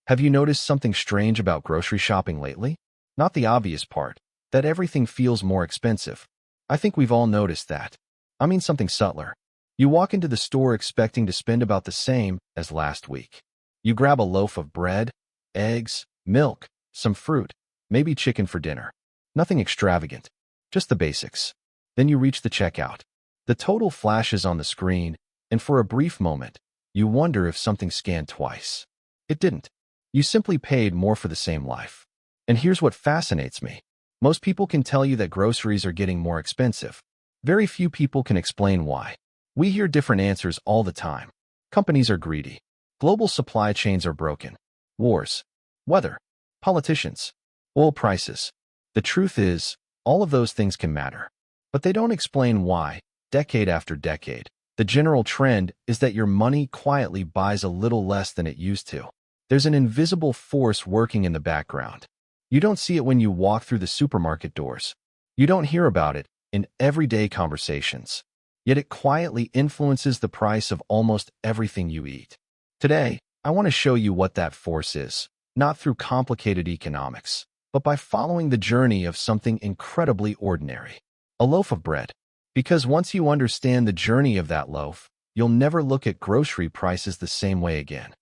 Have you noticed something strange about grocery shopping lately? Not the obvious part, that everything feels more expensive. I think we've all noticed that. I mean something subtler. You walk into the store expecting to spend about the same as last week. You grab a loaf of bread, eggs, milk, some fruit, maybe chicken for dinner. Nothing extravagant, just the basics. Then you reach the checkout. The total flashes on the screen, and for a brief moment, you wonder if something scanned twice. It didn't. You simply paid more for the same life. And here's what fascinates me. Most people can tell you that groceries are getting more expensive. Very few people can explain why. We hear different answers all the time. Companies are greedy. Global supply chains are broken. Wars. Weather. Politicians. Oil prices. The truth is, all of those things can matter. But they don't explain why, decade after decade. The general trend is that your money quietly buys a little less than it used to. There's an invisible force working in the background. You don't see it when you walk through the supermarket doors. You don't hear about it in everyday conversations. Yet it quietly influences the price of almost everything you eat. Today, I want to show you what that force is, not through complicated economics, but by following the journey of something incredibly ordinary. A loaf of bread. Because once you understand the journey of that loaf, you'll never look at grocery prices the same way again.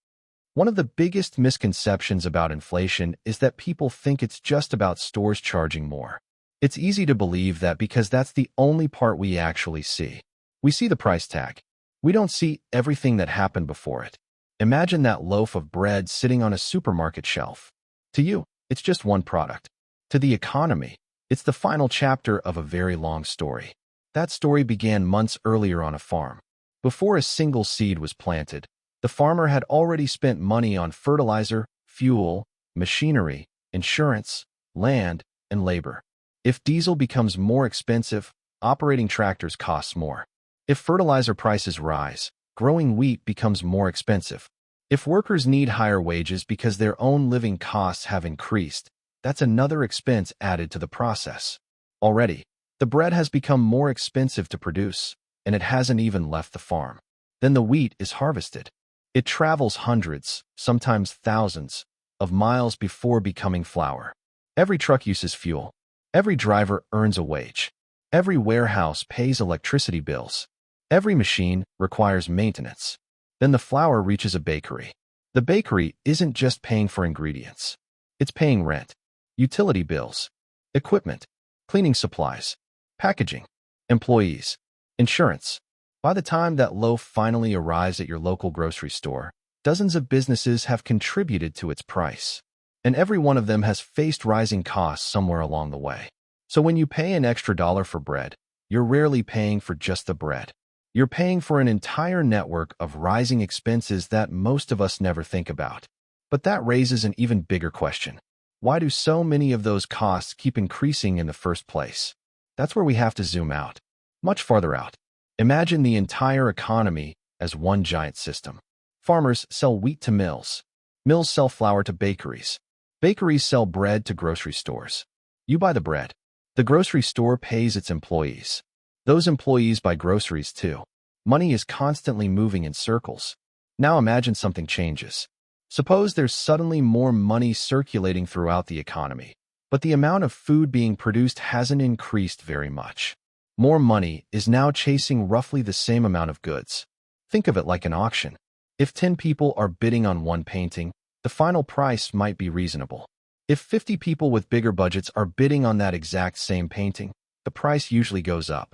One of the biggest misconceptions about inflation is that people think it's just about stores charging more. It's easy to believe that because that's the only part we actually see. We see the price tag. We don't see everything that happened before it. Imagine that loaf of bread sitting on a supermarket shelf. To you, it's just one product. To the economy, it's the final chapter of a very long story. That story began months earlier on a farm. Before a single seed was planted, the farmer had already spent money on fertilizer, fuel, machinery, insurance, land, and labor. If diesel becomes more expensive, operating tractors costs more. If fertilizer prices rise, growing wheat becomes more expensive. If workers need higher wages because their own living costs have increased, that's another expense added to the process. Already, the bread has become more expensive to produce, and it hasn't even left the farm. Then the wheat is harvested. It travels hundreds, sometimes thousands, of miles before becoming flour. Every truck uses fuel. Every driver earns a wage. Every warehouse pays electricity bills. Every machine requires maintenance. Then the flour reaches a bakery. The bakery isn't just paying for ingredients. It's paying rent, utility bills, equipment, cleaning supplies, packaging, employees, insurance. By the time that loaf finally arrives at your local grocery store, dozens of businesses have contributed to its price. And every one of them has faced rising costs somewhere along the way. So when you pay an extra dollar for bread, you're rarely paying for just the bread. You're paying for an entire network of rising expenses that most of us never think about. But that raises an even bigger question. Why do so many of those costs keep increasing in the first place? That's where we have to zoom out. Much farther out. Imagine the entire economy as one giant system. Farmers sell wheat to mills. Mills sell flour to bakeries. Bakeries sell bread to grocery stores. You buy the bread. The grocery store pays its employees. Those employees buy groceries too. Money is constantly moving in circles. Now imagine something changes. Suppose there's suddenly more money circulating throughout the economy, but the amount of food being produced hasn't increased very much. More money is now chasing roughly the same amount of goods. Think of it like an auction. If 10 people are bidding on one painting, the final price might be reasonable. If 50 people with bigger budgets are bidding on that exact same painting, the price usually goes up.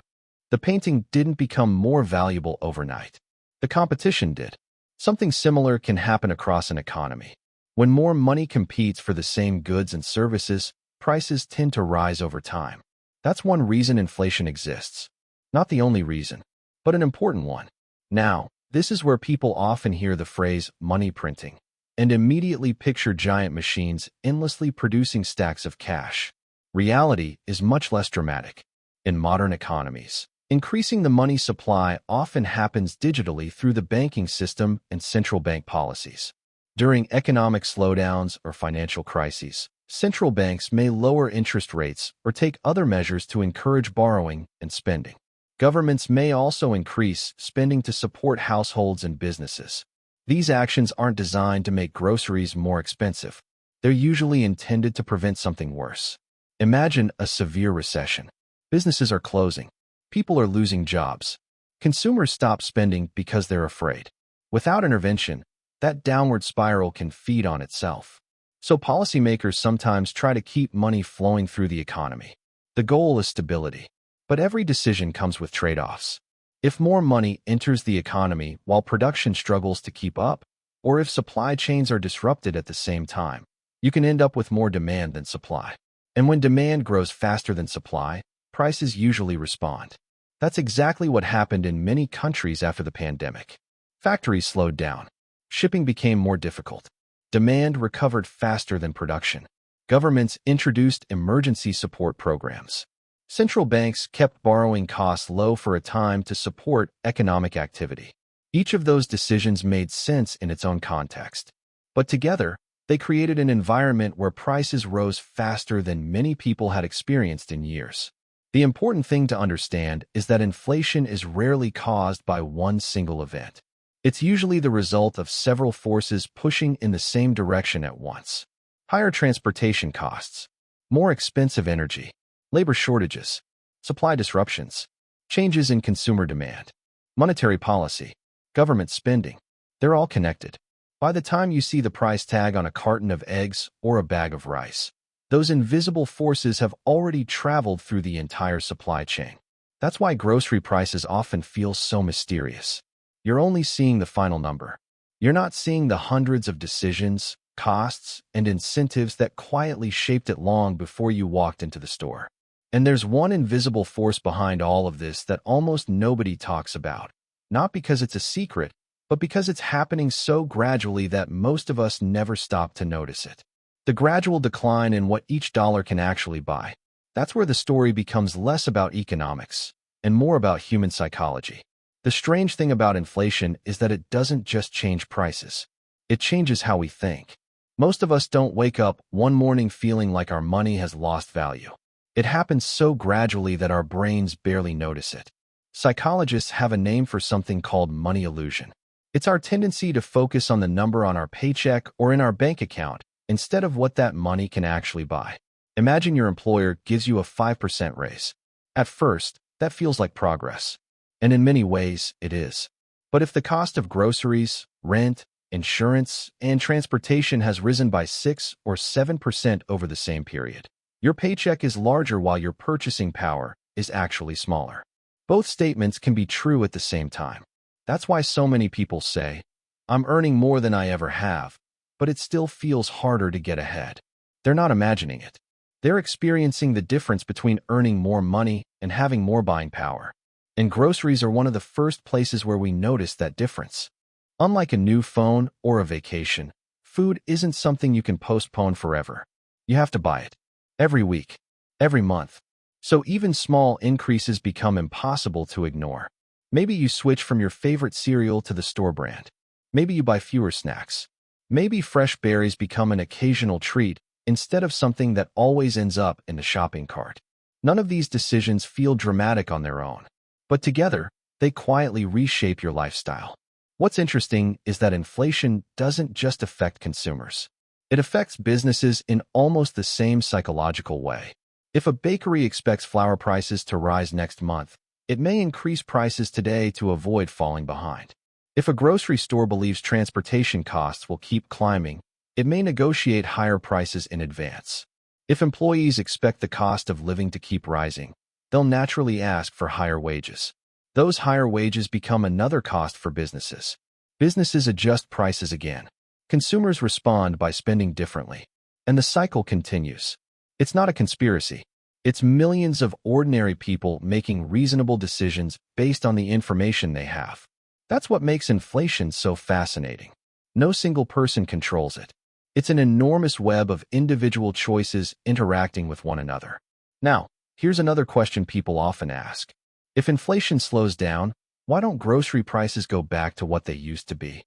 The painting didn't become more valuable overnight. The competition did. Something similar can happen across an economy. When more money competes for the same goods and services, prices tend to rise over time. That's one reason inflation exists. Not the only reason, but an important one. Now, this is where people often hear the phrase money printing and immediately picture giant machines endlessly producing stacks of cash. Reality is much less dramatic. In modern economies, increasing the money supply often happens digitally through the banking system and central bank policies. During economic slowdowns or financial crises, central banks may lower interest rates or take other measures to encourage borrowing and spending. Governments may also increase spending to support households and businesses. These actions aren't designed to make groceries more expensive. They're usually intended to prevent something worse. Imagine a severe recession. Businesses are closing. People are losing jobs. Consumers stop spending because they're afraid. Without intervention, that downward spiral can feed on itself. So policymakers sometimes try to keep money flowing through the economy. The goal is stability. But every decision comes with trade-offs. If more money enters the economy while production struggles to keep up, or if supply chains are disrupted at the same time, you can end up with more demand than supply. And when demand grows faster than supply, prices usually respond. That's exactly what happened in many countries after the pandemic. Factories slowed down. Shipping became more difficult. Demand recovered faster than production. Governments introduced emergency support programs. Central banks kept borrowing costs low for a time to support economic activity. Each of those decisions made sense in its own context. But together, they created an environment where prices rose faster than many people had experienced in years. The important thing to understand is that inflation is rarely caused by one single event. It's usually the result of several forces pushing in the same direction at once. Higher transportation costs, more expensive energy, labor shortages, supply disruptions, changes in consumer demand, monetary policy, government spending. They're all connected. By the time you see the price tag on a carton of eggs or a bag of rice, those invisible forces have already traveled through the entire supply chain. That's why grocery prices often feel so mysterious. You're only seeing the final number. You're not seeing the hundreds of decisions, costs, and incentives that quietly shaped it long before you walked into the store. And there's one invisible force behind all of this that almost nobody talks about. Not because it's a secret, but because it's happening so gradually that most of us never stop to notice it. The gradual decline in what each dollar can actually buy. That's where the story becomes less about economics and more about human psychology. The strange thing about inflation is that it doesn't just change prices. It changes how we think. Most of us don't wake up one morning feeling like our money has lost value. It happens so gradually that our brains barely notice it. Psychologists have a name for something called money illusion. It's our tendency to focus on the number on our paycheck or in our bank account instead of what that money can actually buy. Imagine your employer gives you a 5% raise. At first, that feels like progress. And in many ways, it is. But if the cost of groceries, rent, insurance, and transportation has risen by 6 or 7% over the same period, your paycheck is larger while your purchasing power is actually smaller. Both statements can be true at the same time. That's why so many people say, "I'm earning more than I ever have," but it still feels harder to get ahead. They're not imagining it. They're experiencing the difference between earning more money and having more buying power. And groceries are one of the first places where we notice that difference. Unlike a new phone or a vacation, food isn't something you can postpone forever. You have to buy it. Every week. Every month. So even small increases become impossible to ignore. Maybe you switch from your favorite cereal to the store brand. Maybe you buy fewer snacks. Maybe fresh berries become an occasional treat instead of something that always ends up in the shopping cart. None of these decisions feel dramatic on their own, but together, they quietly reshape your lifestyle. What's interesting is that inflation doesn't just affect consumers. It affects businesses in almost the same psychological way. If a bakery expects flour prices to rise next month, it may increase prices today to avoid falling behind. If a grocery store believes transportation costs will keep climbing, it may negotiate higher prices in advance. If employees expect the cost of living to keep rising, they'll naturally ask for higher wages. Those higher wages become another cost for businesses. Businesses adjust prices again. Consumers respond by spending differently. And the cycle continues. It's not a conspiracy. It's millions of ordinary people making reasonable decisions based on the information they have. That's what makes inflation so fascinating. No single person controls it. It's an enormous web of individual choices interacting with one another. Now, here's another question people often ask. If inflation slows down, why don't grocery prices go back to what they used to be?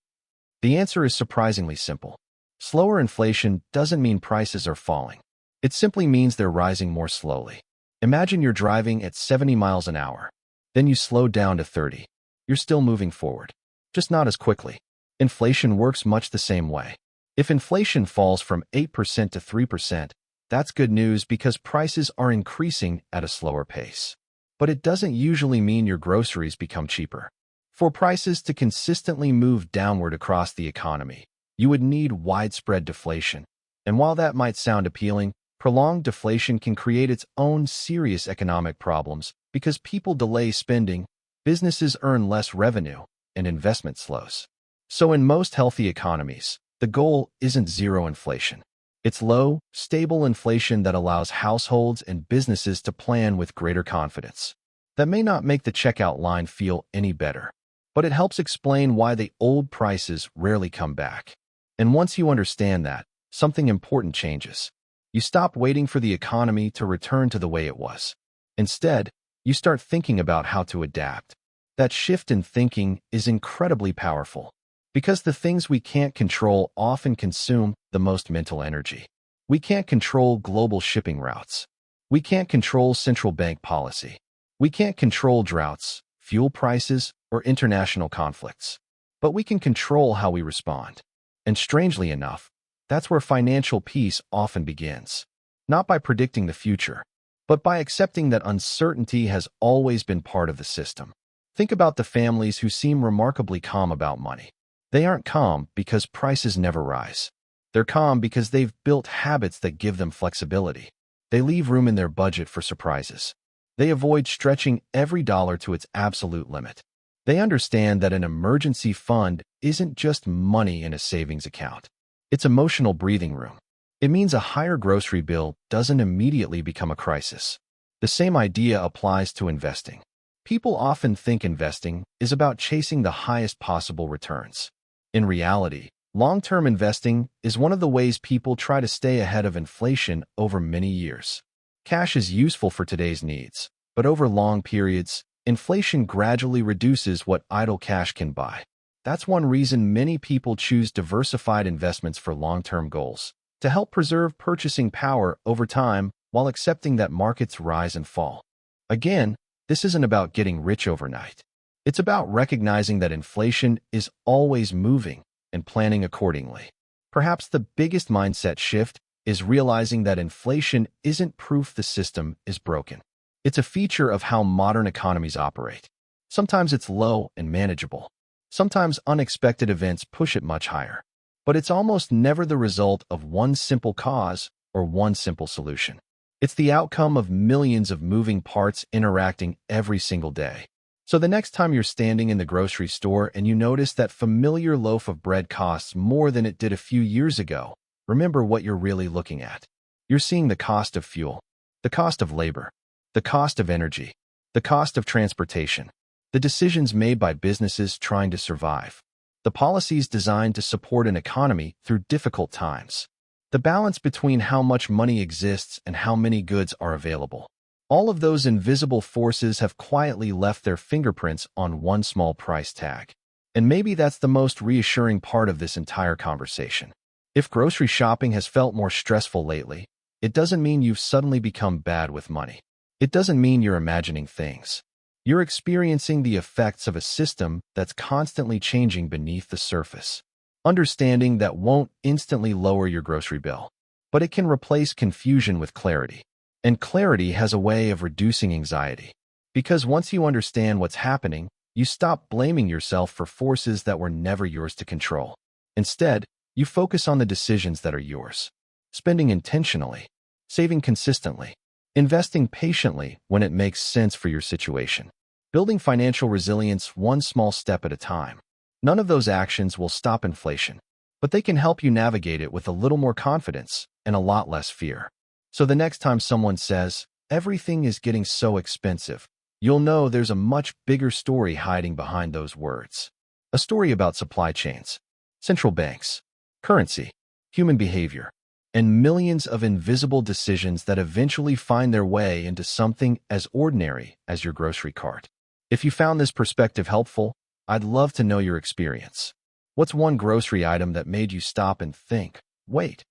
The answer is surprisingly simple. Slower inflation doesn't mean prices are falling. It simply means they're rising more slowly. Imagine you're driving at 70 miles an hour. Then you slow down to 30. You're still moving forward, just not as quickly. Inflation works much the same way. If inflation falls from 8% to 3%, that's good news because prices are increasing at a slower pace. But it doesn't usually mean your groceries become cheaper. For prices to consistently move downward across the economy, you would need widespread deflation. And while that might sound appealing, prolonged deflation can create its own serious economic problems because people delay spending, businesses earn less revenue, and investment slows. So in most healthy economies, the goal isn't zero inflation. It's low, stable inflation that allows households and businesses to plan with greater confidence. That may not make the checkout line feel any better, but it helps explain why the old prices rarely come back. And once you understand that, something important changes. You stop waiting for the economy to return to the way it was. Instead, you start thinking about how to adapt. That shift in thinking is incredibly powerful, because the things we can't control often consume the most mental energy. We can't control global shipping routes. We can't control central bank policy. We can't control droughts, fuel prices, or international conflicts. But we can control how we respond. And strangely enough, that's where financial peace often begins. Not by predicting the future, but by accepting that uncertainty has always been part of the system. Think about the families who seem remarkably calm about money. They aren't calm because prices never rise. They're calm because they've built habits that give them flexibility. They leave room in their budget for surprises. They avoid stretching every dollar to its absolute limit. They understand that an emergency fund isn't just money in a savings account. It's emotional breathing room. It means a higher grocery bill doesn't immediately become a crisis. The same idea applies to investing. People often think investing is about chasing the highest possible returns. In reality, long-term investing is one of the ways people try to stay ahead of inflation over many years. Cash is useful for today's needs, but over long periods, inflation gradually reduces what idle cash can buy. That's one reason many people choose diversified investments for long-term goals, to help preserve purchasing power over time while accepting that markets rise and fall. Again, this isn't about getting rich overnight. It's about recognizing that inflation is always moving and planning accordingly. Perhaps the biggest mindset shift is realizing that inflation isn't proof the system is broken. It's a feature of how modern economies operate. Sometimes it's low and manageable. Sometimes unexpected events push it much higher. But it's almost never the result of one simple cause or one simple solution. It's the outcome of millions of moving parts interacting every single day. So the next time you're standing in the grocery store and you notice that familiar loaf of bread costs more than it did a few years ago, remember what you're really looking at. You're seeing the cost of fuel, the cost of labor, the cost of energy, the cost of transportation, the decisions made by businesses trying to survive, the policies designed to support an economy through difficult times, the balance between how much money exists and how many goods are available. All of those invisible forces have quietly left their fingerprints on one small price tag. And maybe that's the most reassuring part of this entire conversation. If grocery shopping has felt more stressful lately, it doesn't mean you've suddenly become bad with money. It doesn't mean you're imagining things. You're experiencing the effects of a system that's constantly changing beneath the surface. Understanding that won't instantly lower your grocery bill, but it can replace confusion with clarity. And clarity has a way of reducing anxiety. Because once you understand what's happening, you stop blaming yourself for forces that were never yours to control. Instead, you focus on the decisions that are yours. Spending intentionally, saving consistently, investing patiently when it makes sense for your situation, building financial resilience one small step at a time. None of those actions will stop inflation, but they can help you navigate it with a little more confidence and a lot less fear. So the next time someone says, "Everything is getting so expensive," you'll know there's a much bigger story hiding behind those words. A story about supply chains, central banks, currency, human behavior, and millions of invisible decisions that eventually find their way into something as ordinary as your grocery cart. If you found this perspective helpful, I'd love to know your experience. What's one grocery item that made you stop and think, "Wait,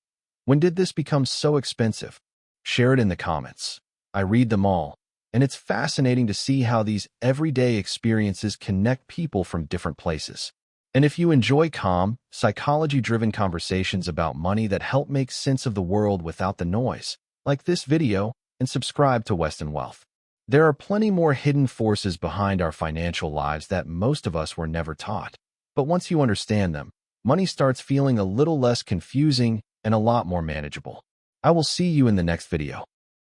when did this become so expensive?" Share it in the comments. I read them all, and it's fascinating to see how these everyday experiences connect people from different places. And if you enjoy calm, psychology-driven conversations about money that help make sense of the world without the noise, like this video and subscribe to Weston Wealth. There are plenty more hidden forces behind our financial lives that most of us were never taught. But once you understand them, money starts feeling a little less confusing and a lot more manageable. I will see you in the next video.